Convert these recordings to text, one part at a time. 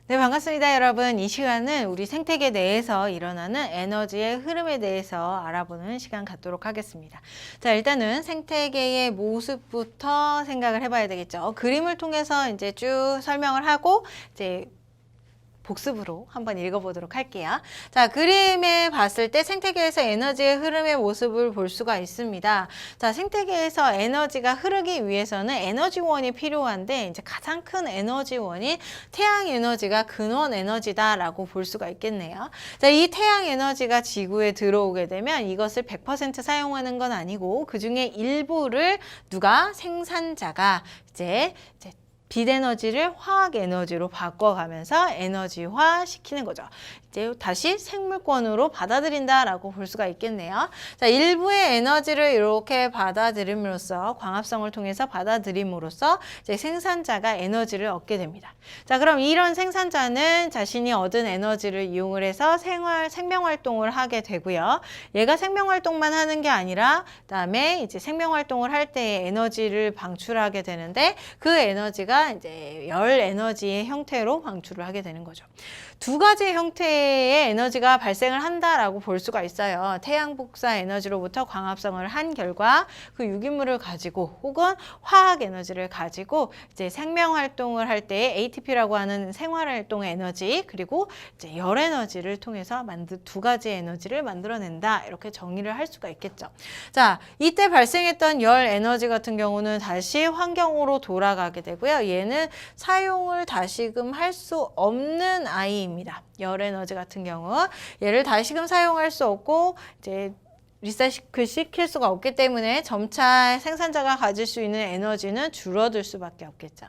네, 반갑습니다, 여러분. 이 시간은 우리 생태계 내에서 일어나는 에너지의 흐름에 대해서 알아보는 시간 갖도록 하겠습니다. 자, 일단은 생태계의 모습부터 생각을 해봐야 되겠죠. 그림을 통해서 이제 쭉 설명을 하고 이제 복습으로 한번 읽어보도록 할게요. 자, 그림에 봤을 때 생태계에서 에너지의 흐름의 모습을 볼 수가 있습니다. 자, 생태계에서 에너지가 흐르기 위해서는 에너지원이 필요한데 이제 가장 큰 에너지원이 태양 에너지가 근원 에너지다라고 볼 수가 있겠네요. 자, 이 태양 에너지가 지구에 들어오게 되면 이것을 100% 사용하는 건 아니고 그 중에 일부를 누가 생산자가 이제 빛 에너지를 화학 에너지로 바꿔가면서 에너지화 시키는 거죠. 이제 다시 생물권으로 받아들인다라고 볼 수가 있겠네요. 자, 일부의 에너지를 이렇게 받아들임으로써 광합성을 통해서 받아들임으로써 이제 생산자가 에너지를 얻게 됩니다. 자, 그럼 이런 생산자는 자신이 얻은 에너지를 이용을 해서 생명 활동을 하게 되고요. 얘가 생명 활동만 하는 게 아니라 그다음에 이제 생명 활동을 할 때에 에너지를 방출하게 되는데 그 에너지가 이제 열 에너지의 형태로 방출을 하게 되는 거죠. 두 가지 형태의 에너지가 발생을 한다라고 볼 수가 있어요. 태양 복사 에너지로부터 광합성을 한 결과 그 유기물을 가지고 혹은 화학 에너지를 가지고 이제 생명 활동을 할 때 ATP라고 하는 생활 활동 에너지 그리고 이제 열 에너지를 통해서 두 가지 에너지를 만들어낸다. 이렇게 정의를 할 수가 있겠죠. 자, 이때 발생했던 열 에너지 같은 경우는 다시 환경으로 돌아가게 되고요. 얘는 사용을 다시금 할 수 없는 아이입니다. 열 에너지 같은 경우 얘를 다시금 사용할 수 없고 이제 리사이클 시킬 수가 없기 때문에 점차 생산자가 가질 수 있는 에너지는 줄어들 수밖에 없겠죠.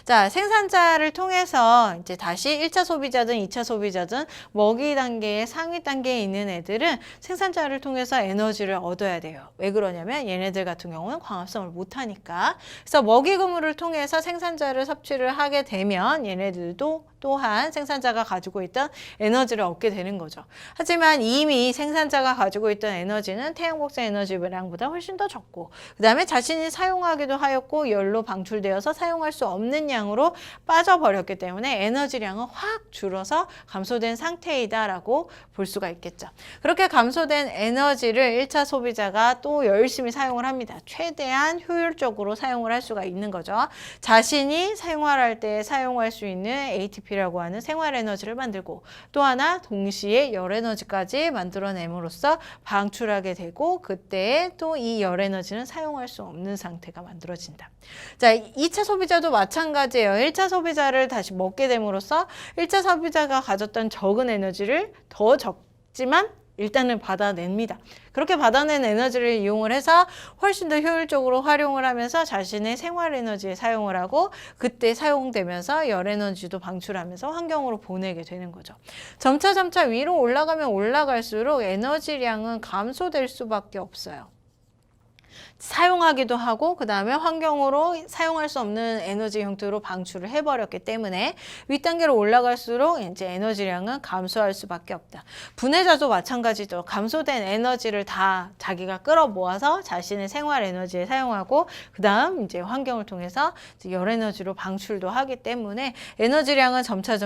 자, 생산자를 통해서 이제 다시 1차 소비자든 2차 소비자든 먹이 단계의 상위 단계에 있는 애들은 생산자를 통해서 에너지를 얻어야 돼요. 왜 그러냐면 얘네들 같은 경우는 광합성을 못하니까. 그래서 먹이 그물을 통해서 생산자를 섭취를 하게 되면 얘네들도 또한 생산자가 가지고 있던 에너지를 얻게 되는 거죠. 하지만 이미 생산자가 가지고 있던 에너지는 태양 복사 에너지량보다 훨씬 더 적고 그 다음에 자신이 사용하기도 하였고 열로 방출되어서 사용할 수 없는 양으로 빠져버렸기 때문에 에너지량은 확 줄어서 감소된 상태이다라고 볼 수가 있겠죠. 그렇게 감소된 에너지를 1차 소비자가 또 열심히 사용을 합니다. 최대한 효율적으로 사용을 할 수가 있는 거죠. 자신이 생활할 때 사용할 수 있는 ATP라고 하는 생활 에너지를 만들고 또 하나 동시에 열 에너지까지 만들어냄으로써 방출하게 되고 그때 또 이 열 에너지는 사용할 수 없는 상태가 만들어진다. 자, 2차 소비자도 마찬가지예요. 1차 소비자를 다시 먹게 됨으로써 1차 소비자가 가졌던 적은 에너지를 더 적지만 일단은 받아냅니다. 그렇게 받아낸 에너지를 이용을 해서 훨씬 더 효율적으로 활용을 하면서 자신의 생활 에너지에 사용을 하고 그때 사용되면서 열 에너지도 방출하면서 환경으로 보내게 되는 거죠. 점차 위로 올라가면 올라갈수록 에너지량은 감소될 수밖에 없어요. 사용하기도 하고 그 다음에 환경으로 사용할 수 없는 에너지 형태로 방출을 해버렸기 때문에 윗단계로 올라갈수록 이제 에너지량은 감소할 수밖에 없다. 분해자도 마찬가지죠. 감소된 에너지를 다 자기가 끌어모아서 자신의 생활 에너지에 사용하고 그 다음 이제 환경을 통해서 이제 열 에너지로 방출도 하기 때문에 에너지량은 점차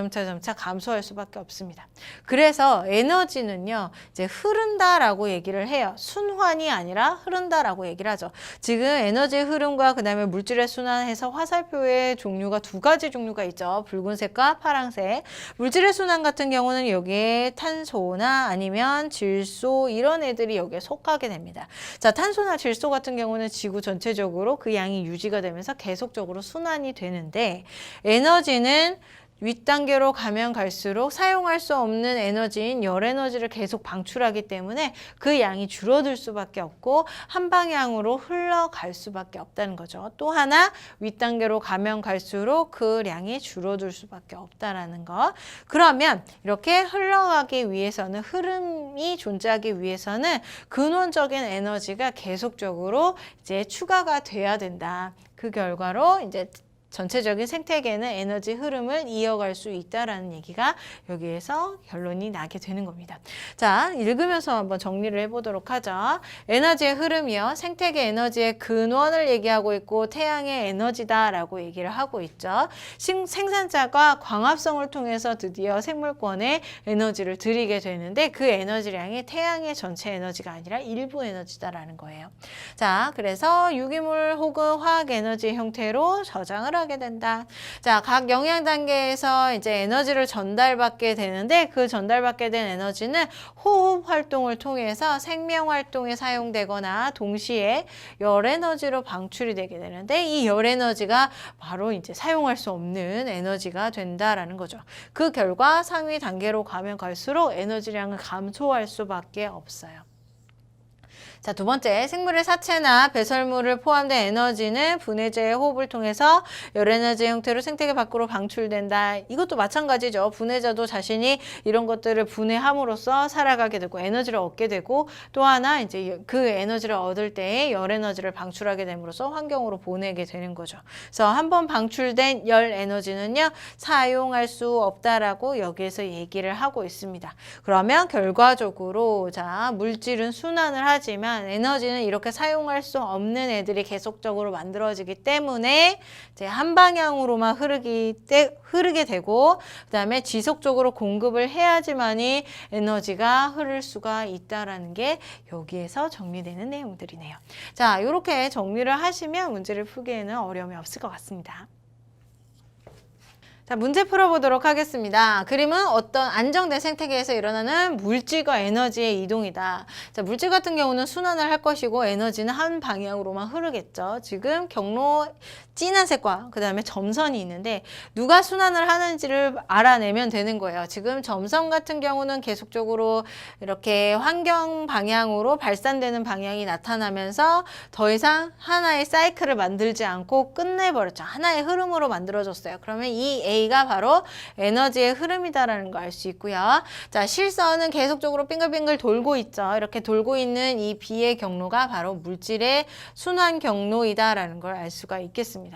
감소할 수밖에 없습니다. 그래서 에너지는요 이제 흐른다라고 얘기를 해요. 순환이 아니라 흐른다라고 얘기를 하죠. 지금 에너지의 흐름과 그 다음에 물질의 순환해서 화살표의 종류가 두 가지 종류가 있죠. 붉은색과 파란색. 물질의 순환 같은 경우는 여기에 탄소나 아니면 질소 이런 애들이 여기에 속하게 됩니다. 자, 탄소나 질소 같은 경우는 지구 전체적으로 그 양이 유지가 되면서 계속적으로 순환이 되는데 에너지는 윗단계로 가면 갈수록 사용할 수 없는 에너지인 열 에너지를 계속 방출하기 때문에 그 양이 줄어들 수밖에 없고 한 방향으로 흘러갈 수밖에 없다는 거죠. 또 하나 윗단계로 가면 갈수록 그 양이 줄어들 수밖에 없다라는 거. 그러면 이렇게 흘러가기 위해서는 흐름이 존재하기 위해서는 근원적인 에너지가 계속적으로 이제 추가가 돼야 된다. 그 결과로 이제 전체적인 생태계는 에너지 흐름을 이어갈 수 있다라는 얘기가 여기에서 결론이 나게 되는 겁니다. 자, 읽으면서 한번 정리를 해보도록 하죠. 에너지의 흐름이요. 생태계 에너지의 근원을 얘기하고 있고 태양의 에너지다라고 얘기를 하고 있죠. 생산자가 광합성을 통해서 드디어 생물권에 에너지를 드리게 되는데 그 에너지량이 태양의 전체 에너지가 아니라 일부 에너지다라는 거예요. 자, 그래서 유기물 혹은 화학 에너지 형태로 저장을 하게 된다. 자, 각 영양 단계에서 이제 에너지를 전달받게 되는데 그 전달받게 된 에너지는 호흡 활동을 통해서 생명 활동에 사용되거나 동시에 열 에너지로 방출이 되게 되는데 이 열 에너지가 바로 이제 사용할 수 없는 에너지가 된다라는 거죠. 그 결과 상위 단계로 가면 갈수록 에너지량을 감소할 수밖에 없어요. 자, 두 번째, 생물의 사체나 배설물을 포함된 에너지는 분해제의 호흡을 통해서 열에너지 형태로 생태계 밖으로 방출된다. 이것도 마찬가지죠. 분해자도 자신이 이런 것들을 분해함으로써 살아가게 되고 에너지를 얻게 되고 또 하나 이제 그 에너지를 얻을 때에 열에너지를 방출하게 됨으로써 환경으로 보내게 되는 거죠. 그래서 한번 방출된 열 에너지는요, 사용할 수 없다라고 여기에서 얘기를 하고 있습니다. 그러면 결과적으로 자, 물질은 순환을 하지만 에너지는 이렇게 사용할 수 없는 애들이 계속적으로 만들어지기 때문에 이제 한 방향으로만 흐르게 되고 그다음에 지속적으로 공급을 해야지만이 에너지가 흐를 수가 있다라는 게 여기에서 정리되는 내용들이네요. 자, 이렇게 정리를 하시면 문제를 풀기에는 어려움이 없을 것 같습니다. 자, 문제 풀어보도록 하겠습니다. 그림은 어떤 안정된 생태계에서 일어나는 물질과 에너지의 이동이다. 자, 물질 같은 경우는 순환을 할 것이고 에너지는 한 방향으로만 흐르겠죠. 지금 경로 진한 색과 그 다음에 점선이 있는데 누가 순환을 하는지를 알아내면 되는 거예요. 지금 점선 같은 경우는 계속적으로 이렇게 환경 방향으로 발산되는 방향이 나타나면서 더 이상 하나의 사이클을 만들지 않고 끝내버렸죠. 하나의 흐름으로 만들어졌어요. 그러면 이 A가 바로 에너지의 흐름이다라는 걸 알 수 있고요. 자, 실선은 계속적으로 빙글빙글 돌고 있죠. 이렇게 돌고 있는 이 B의 경로가 바로 물질의 순환 경로이다라는 걸 알 수가 있겠습니다.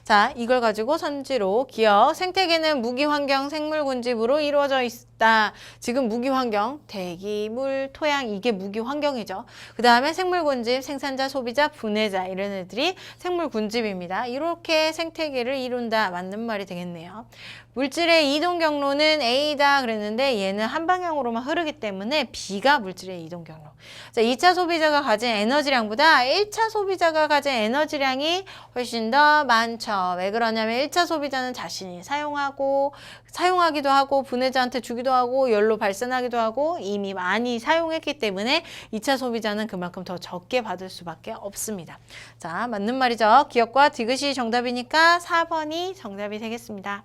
자, 이걸 가지고 선지로 기억, 생태계는 무기환경 생물군집으로 이루어져 있다. 지금 무기환경, 대기, 물, 토양 이게 무기환경이죠. 그 다음에 생물군집, 생산자, 소비자, 분해자 이런 애들이 생물군집입니다. 이렇게 생태계를 이룬다. 맞는 말이 되겠네요. 물질의 이동 경로는 A다 그랬는데 얘는 한 방향으로만 흐르기 때문에 B가 물질의 이동 경로. 자, 2차 소비자가 가진 에너지량보다 1차 소비자가 가진 에너지량이 훨씬 더 많죠. 왜 그러냐면 1차 소비자는 자신이 사용하기도 하고 분해자한테 주기도 하고 열로 발산하기도 하고 이미 많이 사용했기 때문에 2차 소비자는 그만큼 더 적게 받을 수밖에 없습니다. 자, 맞는 말이죠. 기억과 디귿이 정답이니까 4번이 정답이 되겠습니다.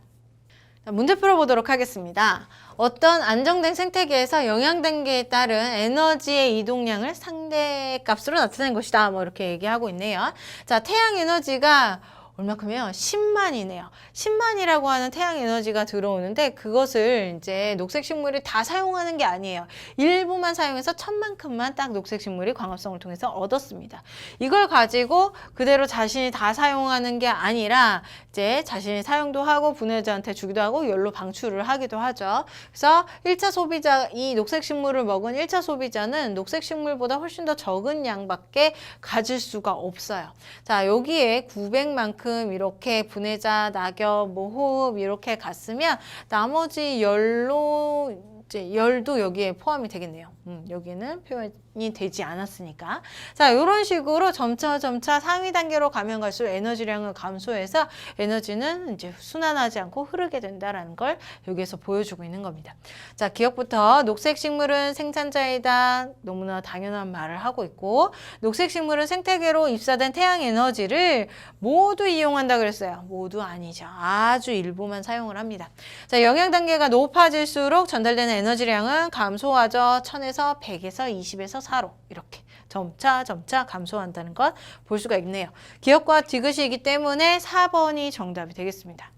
자, 문제 풀어보도록 하겠습니다. 어떤 안정된 생태계에서 영양 단계에 따른 에너지의 이동량을 상대값으로 나타낸 것이다. 뭐 이렇게 얘기하고 있네요. 자, 태양 에너지가 얼마큼이요? 10만이네요. 10만이라고 하는 태양 에너지가 들어오는데 그것을 이제 녹색 식물이 다 사용하는 게 아니에요. 일부만 사용해서 1000만큼만 딱 녹색 식물이 광합성을 통해서 얻었습니다. 이걸 가지고 그대로 자신이 다 사용하는 게 아니라 이제 자신이 사용도 하고 분해자한테 주기도 하고 열로 방출을 하기도 하죠. 그래서 1차 소비자, 이 녹색 식물을 먹은 1차 소비자는 녹색 식물보다 훨씬 더 적은 양밖에 가질 수가 없어요. 자, 여기에 900만큼 이렇게 분해자, 낙엽, 뭐 호흡 이렇게 갔으면 나머지 열도 여기에 포함이 되겠네요. 여기는 표현이 되지 않았으니까. 자, 이런 식으로 점차 상위 단계로 가면 갈수록 에너지량을 감소해서 에너지는 이제 순환하지 않고 흐르게 된다라는 걸 여기에서 보여주고 있는 겁니다. 자, 기억부터 녹색 식물은 생산자이다. 너무나 당연한 말을 하고 있고 녹색 식물은 생태계로 입사된 태양 에너지를 모두 이용한다 그랬어요. 모두 아니죠. 아주 일부만 사용을 합니다. 자, 영양 단계가 높아질수록 전달되는 에너지량은 감소하죠. 1000에서 100에서 20에서 4로 이렇게 점차 감소한다는 것 볼 수가 있네요. 기억과 디귿이기 때문에 4번이 정답이 되겠습니다.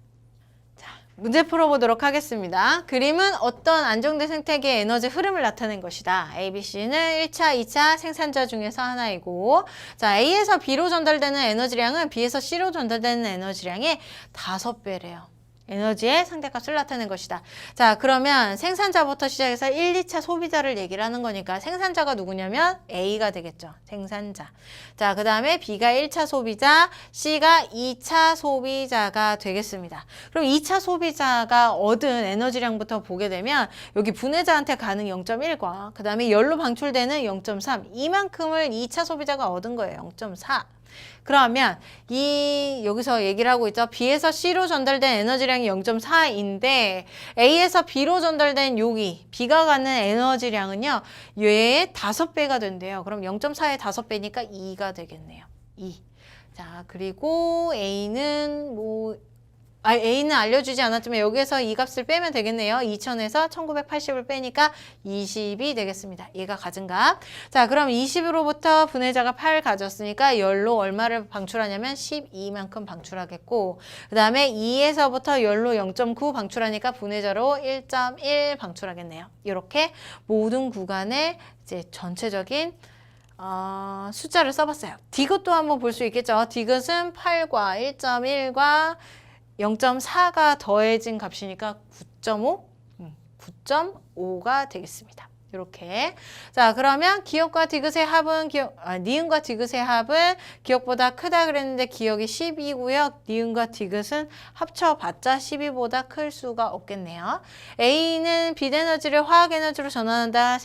자, 문제 풀어보도록 하겠습니다. 그림은 어떤 안정된 생태계의 에너지 흐름을 나타낸 것이다. A, B, C는 1차, 2차 생산자 중에서 하나이고, 자, A에서 B로 전달되는 에너지량은 B에서 C로 전달되는 에너지량의 5배래요. 에너지의 상대값을 나타낸 것이다. 자, 그러면 생산자부터 시작해서 1, 2차 소비자를 얘기를 하는 거니까 생산자가 누구냐면 A가 되겠죠. 생산자. 자, 그 다음에 B가 1차 소비자, C가 2차 소비자가 되겠습니다. 그럼 2차 소비자가 얻은 에너지량부터 보게 되면 여기 분해자한테 가는 0.1과 그 다음에 열로 방출되는 0.3 이만큼을 2차 소비자가 얻은 거예요. 0.4. 그러면 여기서 얘기를 하고 있죠. B에서 C로 전달된 에너지량이 0.4인데 A에서 B로 전달된 여기 B가 가는 에너지량은요. 얘의 5배가 된대요. 그럼 0.4의 5배니까 2가 되겠네요. 2. 자, 그리고 A는 알려주지 않았지만 여기에서 이 값을 빼면 되겠네요. 2000에서 1980을 빼니까 20이 되겠습니다. 얘가 가진 값. 자, 그럼 20으로부터 분해자가 8 가졌으니까 열로 얼마를 방출하냐면 12만큼 방출하겠고, 그 다음에 2에서부터 열로 0.9 방출하니까 분해자로 1.1 방출하겠네요. 이렇게 모든 구간에 이제 전체적인 숫자를 써봤어요. 디귿도 한번 볼 수 있겠죠. 디귿은 8과 1.1과 0.4가 더해진 값이니까 9.5? 9.5가 되겠습니다. 이렇게. 자, 그러면 기억과 디귿의 합은, 니은과 디귿의 합은 기억보다 크다 그랬는데 기억이 10이고요. 니은과 디귿은 합쳐봤자 12보다 클 수가 없겠네요. A는 빛에너지를 화학에너지로 전환한다.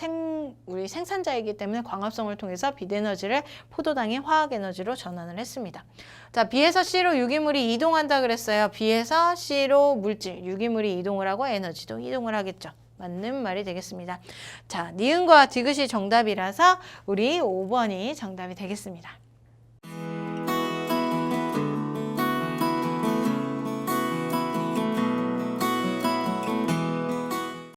우리 생산자이기 때문에 광합성을 통해서 빛에너지를 포도당의 화학에너지로 전환을 했습니다. 자, B에서 C로 유기물이 이동한다 그랬어요. B에서 C로 물질, 유기물이 이동을 하고 에너지도 이동을 하겠죠. 맞는 말이 되겠습니다. 자, 니은과 디귿이 정답이라서 우리 5번이 정답이 되겠습니다.